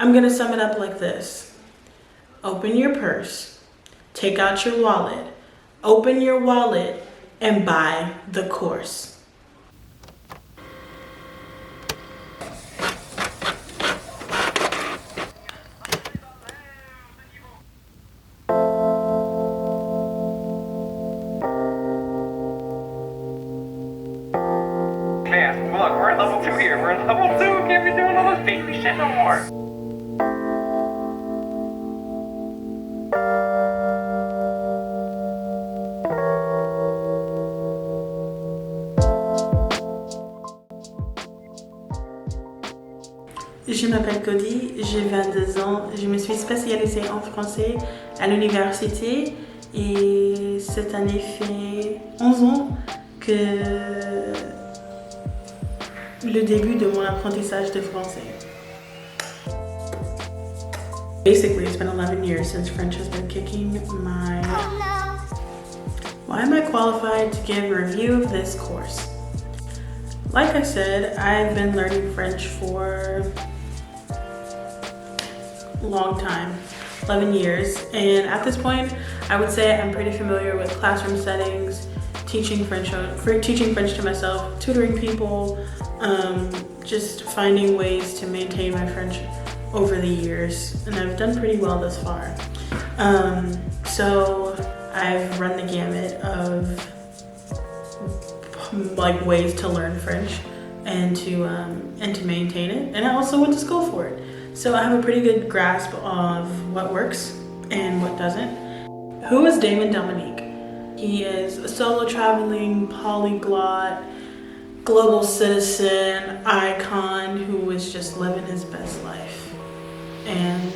I'm gonna sum it up like this. Open your purse, take out your wallet, open your wallet, and buy the course. Man, look, we're at level 2 here. We're at level 2. Can't be doing all this baby shit no more. Je m'appelle Cody, j'ai 22 ans, je me suis spécialisée en français à l'université et cette année fait 11 ans que le début de mon apprentissage de français. Basically, it's been 11 years since French has been kicking my... Oh no. Why am I qualified to give a review of this course? Like I said, I've been learning French for a long time, 11 years, and at this point, I would say I'm pretty familiar with classroom settings, teaching French to myself, tutoring people, just finding ways to maintain my French over the years, and I've done pretty well thus far. So I've run the gamut of like ways to learn French and to maintain it, and I also went to school for it. So I have a pretty good grasp of what works and what doesn't. Who is Damon Dominique? He is a solo traveling polyglot, global citizen, icon who is just living his best life. And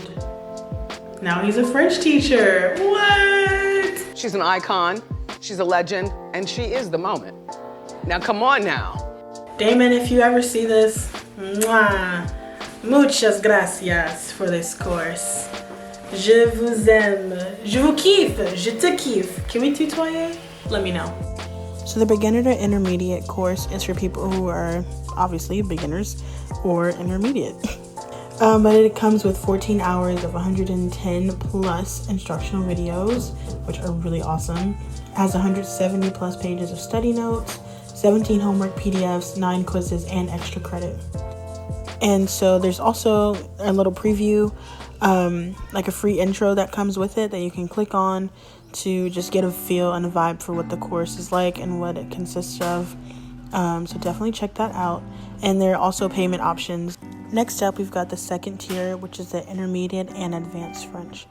now he's a French teacher. What? She's an icon, she's a legend, and she is the moment. Now come on now. Damon, if you ever see this, mwah, muchas gracias for this course. Je vous aime. Je vous kiffe. Je te kiffe. Can we tutoyer? Let me know. So the beginner to intermediate course is for people who are obviously beginners or intermediate. But it comes with 14 hours of 110 plus instructional videos, which are really awesome. It has 170 plus pages of study notes, 17 homework PDFs, 9 quizzes, and extra credit. And so there's also a little preview, like a free intro that comes with it that you can click on to just get a feel and a vibe for what the course is like and what it consists of. So definitely check that out. And there are also payment options. Next up, we've got the second tier, which is the intermediate and advanced French.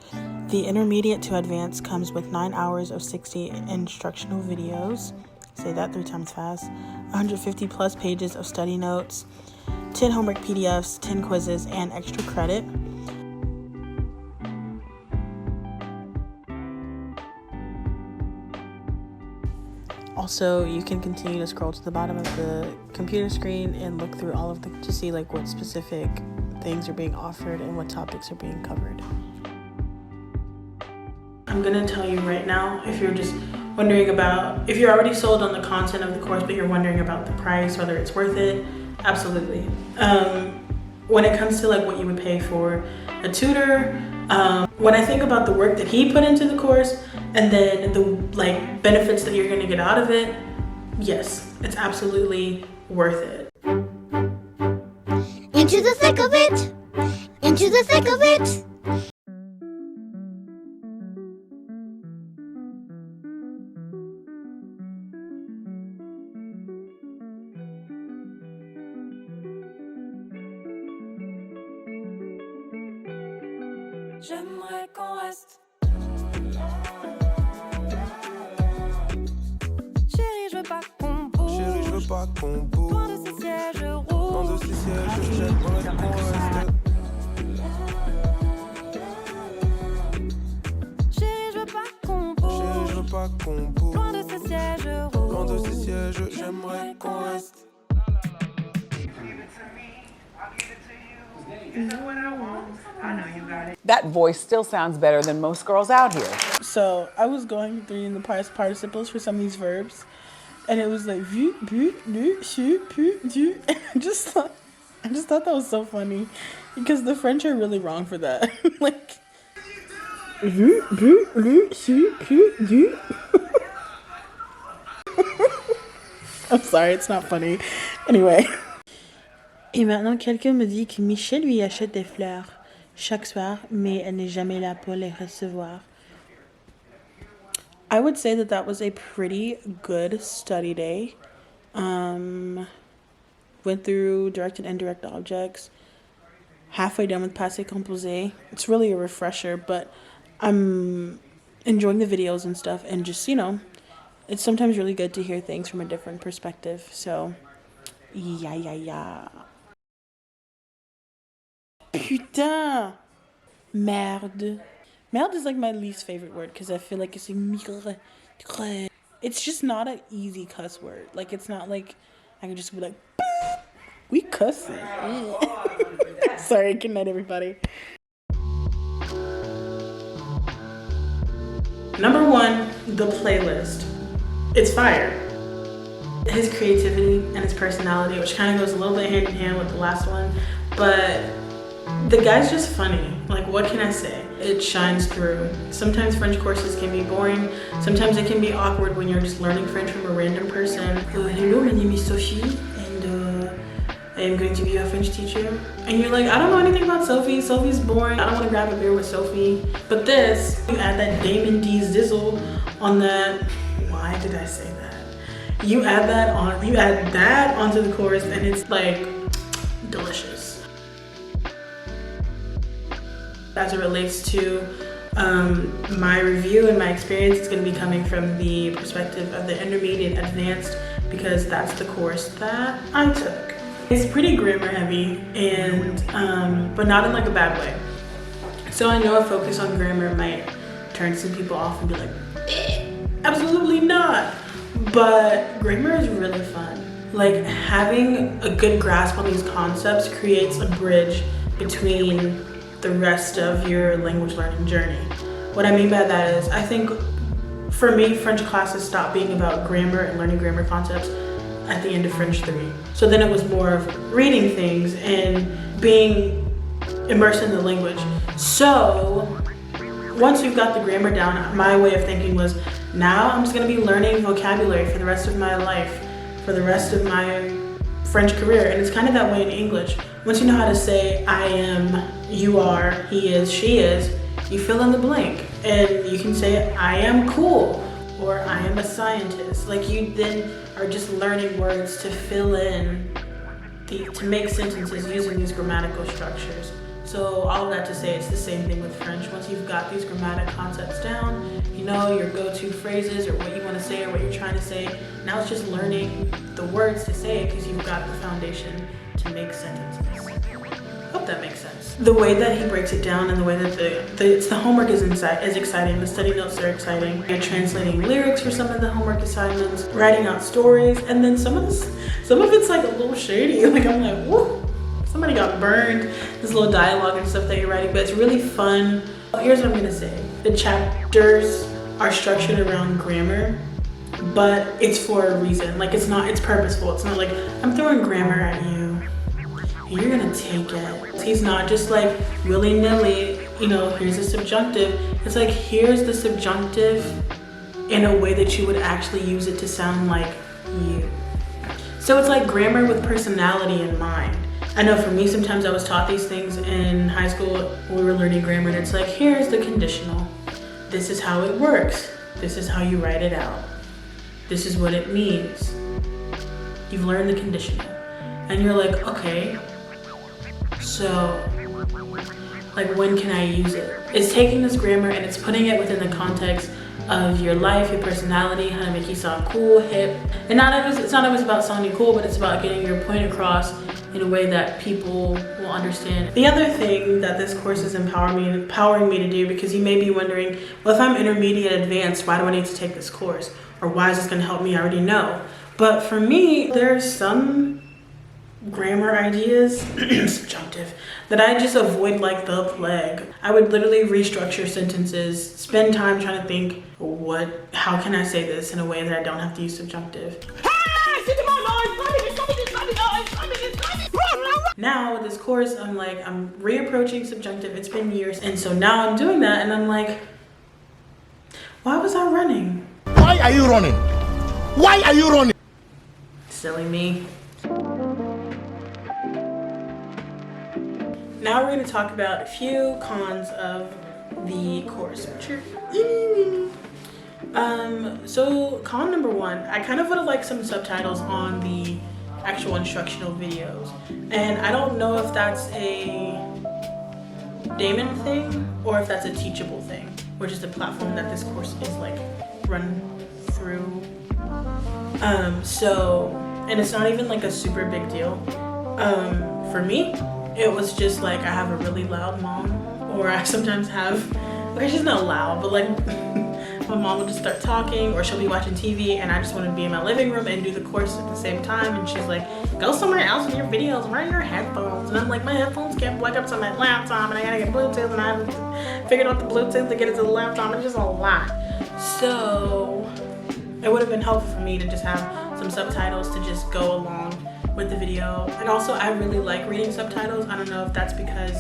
The intermediate to advanced comes with 9 hours of 60 instructional videos. Say that 3 times fast. 150 plus pages of study notes, 10 homework PDFs, 10 quizzes, and extra credit. Also, you can continue to scroll to the bottom of the computer screen and look through all of the to see like what specific things are being offered and what topics are being covered. I'm gonna tell you right now, if you're just wondering about, if you're already sold on the content of the course but you're wondering about the price, whether it's worth it, absolutely. When it comes to like what you would pay for a tutor, when I think about the work that he put into the course and then the like benefits that you're gonna get out of it, yes, it's absolutely worth it. Into the thick of it, into the thick of it. J'aimerais qu'on reste. Chérie, je veux pas qu'on bouge. Chérie, je veux pas qu'on bouge. Loin de ces sièges rouges. Loin de ces sièges, j'aimerais qu'on reste. Chérie, je veux pas qu'on bouge. Chérie, je veux pas qu'on bouge. Loin de ces sièges rouges. Loin de ces sièges, j'aimerais qu'on reste. That voice still sounds better than most girls out here. So I was going through the past participles for some of these verbs, and it was like vu, bu, lu, su, pu, du. I just thought that was so funny. Because the French are really wrong for that. Like, I'm sorry, it's not funny. Anyway. Et maintenant, quelqu'un me dit que Michel lui achète des fleurs chaque soir, mais elle n'est jamais là pour les recevoir. I would say that that was a pretty good study day. Went through direct and indirect objects. Halfway done with passé composé. It's really a refresher, but I'm enjoying the videos and stuff, and just, you know, it's sometimes really good to hear things from a different perspective. So, yeah. Putain! Merde. Merde is like my least favorite word because I feel like it's just not an easy cuss word. Like, it's not like I can just be like, we cussing. Sorry, good night, everybody. Number one, the playlist. It's fire. His creativity and his personality, which kind of goes a little bit hand in hand with the last one, but the guy's just funny. Like, what can I say? It shines through. Sometimes French courses can be boring. Sometimes it can be awkward when you're just learning French from a random person. Hello, my name is Sophie, and I am going to be your French teacher. And you're like, I don't know anything about Sophie. Sophie's boring. I don't want to grab a beer with Sophie. But this, you add that Damon D zizzle on that. Why did I say that? You add that onto the course, and it's like delicious. As it relates to my review and my experience, it's going to be coming from the perspective of the intermediate advanced, because that's the course that I took. It's pretty grammar heavy, and but not in like a bad way. So I know a focus on grammar might turn some people off and be like, absolutely not. But grammar is really fun. Like, having a good grasp on these concepts creates a bridge between the rest of your language learning journey. What I mean by that is, I think for me, French classes stopped being about grammar and learning grammar concepts at the end of French 3. So then it was more of reading things and being immersed in the language. So once you've got the grammar down, my way of thinking was, now I'm just gonna be learning vocabulary for the rest of my life, for the rest of my French career. And it's kind of that way in English. Once you know how to say I am, you are, he is, she is, you fill in the blank. And you can say I am cool, or I am a scientist. Like, you then are just learning words to fill in, to make sentences using these grammatical structures. So all of that to say, it's the same thing with French. Once you've got these grammatic concepts down, you know your go-to phrases or what you want to say or what you're trying to say. Now it's just learning the words to say it because you've got the foundation to make sentences. Hope that makes sense. The way that he breaks it down and the way that the homework is exciting. The study notes are exciting. You're translating lyrics for some of the homework assignments, writing out stories, and then some of it's like a little shady. Like, I'm like, whoa. Somebody got burned, this little dialogue and stuff that you're writing, but it's really fun. Here's what I'm gonna say. The chapters are structured around grammar, but it's for a reason. Like, it's purposeful. It's not like, I'm throwing grammar at you and you're gonna take it. He's not just like willy-nilly, you know, here's the subjunctive. It's like, here's the subjunctive in a way that you would actually use it to sound like you. So it's like grammar with personality in mind. I know for me, sometimes I was taught these things in high school when we were learning grammar, and it's like, here's the conditional. This is how it works. This is how you write it out. This is what it means. You've learned the conditional. And you're like, okay, so like, when can I use it? It's taking this grammar and it's putting it within the context of your life, your personality, how to make you sound cool, hip. And it's not always about sounding cool, but it's about getting your point across in a way that people will understand. The other thing that this course is empowering me to do, because you may be wondering, well, if I'm intermediate advanced, why do I need to take this course? Or why is this gonna help me? I already know. But for me, there's some grammar ideas, subjunctive, that I just avoid like the plague. I would literally restructure sentences, spend time trying to think, how can I say this in a way that I don't have to use subjunctive? Now with this course, I'm reapproaching subjunctive. It's been years. And so now I'm doing that and I'm like, why was I running? Why are you running? Why are you running? Silly me. Now we're going to talk about a few cons of the course. So con number one, I kind of would have liked some subtitles on the actual instructional videos. And I don't know if that's a Damon thing or if that's a Teachable thing, which is the platform that this course is like run through. And it's not even like a super big deal. For me, it was just like I have a really loud mom, or I sometimes have, okay, she's not loud, but like my mom will just start talking, or she'll be watching TV and I just want to be in my living room and do the course at the same time, and she's like, go somewhere else with your videos, wear your headphones. And I'm like, my headphones can't plug up to my laptop and I gotta get Bluetooth, and I haven't figured out the Bluetooth to get it to the laptop. It's just a lot. So it would have been helpful for me to just have some subtitles to just go along with the video. And also I really like reading subtitles. I don't know if that's because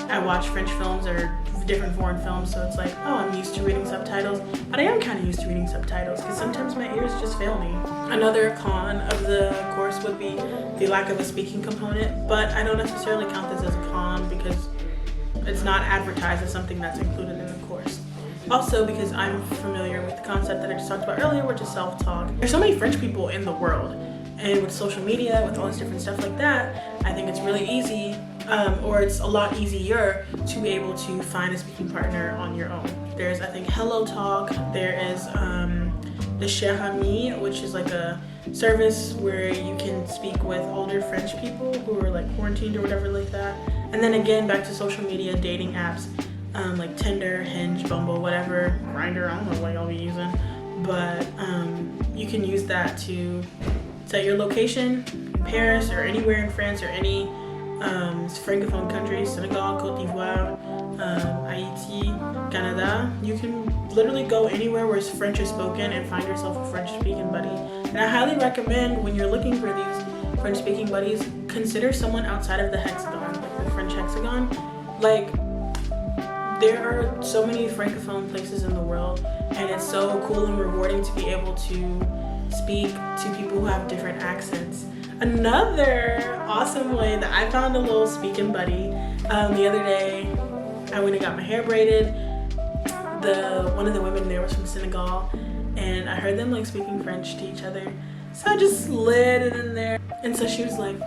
I watch French films or different foreign films, so it's like, oh, I'm used to reading subtitles. But I am kind of used to reading subtitles because sometimes my ears just fail me. Another con of the course would be the lack of a speaking component, but I don't necessarily count this as a con because it's not advertised as something that's included in the course. Also because I'm familiar with the concept that I just talked about earlier, which is self-talk. There's so many French people in the world, and with social media, with all this different stuff like that, I think it's really easy, or it's a lot easier to be able to find a speaking partner on your own. There's, I think, Hello Talk. There is the Cher Ami, which is like a service where you can speak with older French people who are like quarantined or whatever like that. And then again, back to social media dating apps, like Tinder, Hinge, Bumble, whatever, Grindr, I don't know what y'all be using, but you can use that to set your location in Paris or anywhere in France or any francophone countries, Senegal, Côte d'Ivoire, Haiti, Canada. You can literally go anywhere where French is spoken and find yourself a French speaking buddy. And I highly recommend, when you're looking for these French speaking buddies, consider someone outside of the hexagon, like the French hexagon. Like, there are so many francophone places in the world, and it's so cool and rewarding to be able to speak to people who have different accents. Another awesome way that I found a little speaking buddy, the other day I went and got my hair braided. One of the women there was from Senegal, and I heard them like speaking French to each other, so I just slid it in there. And so she was like,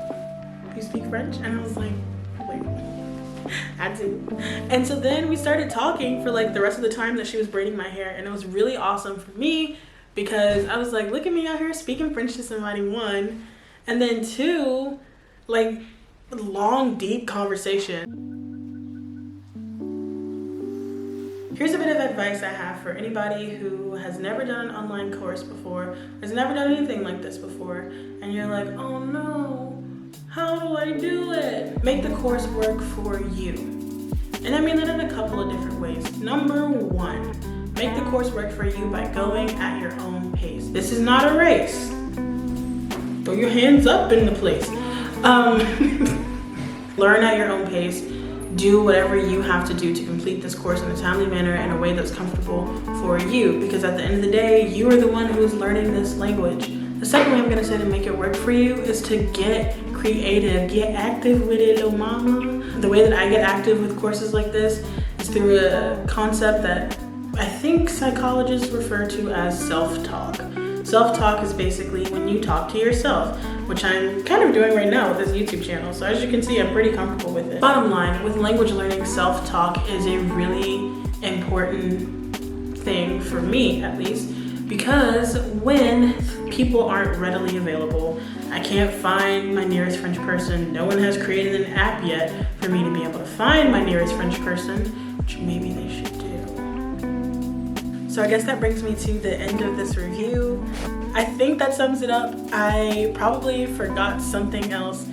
you speak French? And I was like, wait, I do. And so then we started talking for like the rest of the time that she was braiding my hair, and it was really awesome for me because I was like, look at me out here speaking French to somebody, one, and then two, like long, deep conversation. Here's a bit of advice I have for anybody who has never done an online course before, has never done anything like this before, and you're like, oh no, how do I do it? Make the course work for you. And I mean that in a couple of different ways. Number one, make the course work for you by going at your own pace. This is not a race. Throw your hands up in the place. Learn at your own pace. Do whatever you have to do to complete this course in a timely manner in a way that's comfortable for you, because at the end of the day, you are the one who's learning this language. The second way I'm gonna say to make it work for you is to get creative, get active with it, little mama. The way that I get active with courses like this is through a concept that I think psychologists refer to as self-talk. Self-talk is basically when you talk to yourself, which I'm kind of doing right now with this YouTube channel. So as you can see, I'm pretty comfortable with it. Bottom line, with language learning, self-talk is a really important thing for me, at least, because when people aren't readily available, I can't find my nearest French person. No one has created an app yet for me to be able to find my nearest French person, which maybe they should do. So I guess that brings me to the end of this review. I think that sums it up. I probably forgot something else.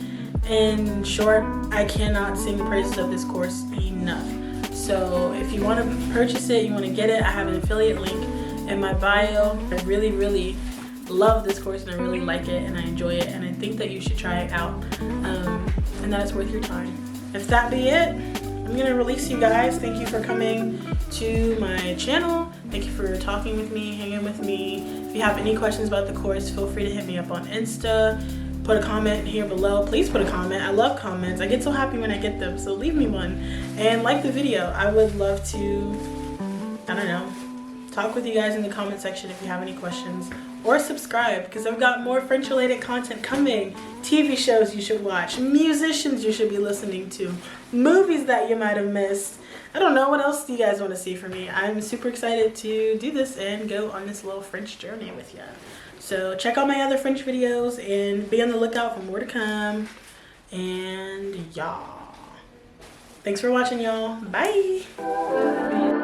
In short, I cannot sing the praises of this course enough. So if you want to purchase it, you want to get it, I have an affiliate link in my bio. I really, really love this course and I really like it and I enjoy it, and I think that you should try it out. and that it's worth your time. If that be it, I'm gonna release you guys. Thank you for coming to my channel. Thank you for talking with me, hanging with me. If you have any questions about the course, feel free to hit me up on Insta. Put a comment here below. Please put a comment. I love comments. I get so happy when I get them, so leave me one. And like the video. I would love to, I don't know, talk with you guys in the comment section if you have any questions. Or subscribe, because I've got more French related content coming. TV shows you should watch, musicians you should be listening to, movies that you might have missed. I don't know, what else do you guys want to see from me? I'm super excited to do this and go on this little French journey with you. So check out my other French videos and be on the lookout for more to come. And y'all, thanks for watching, y'all. Bye.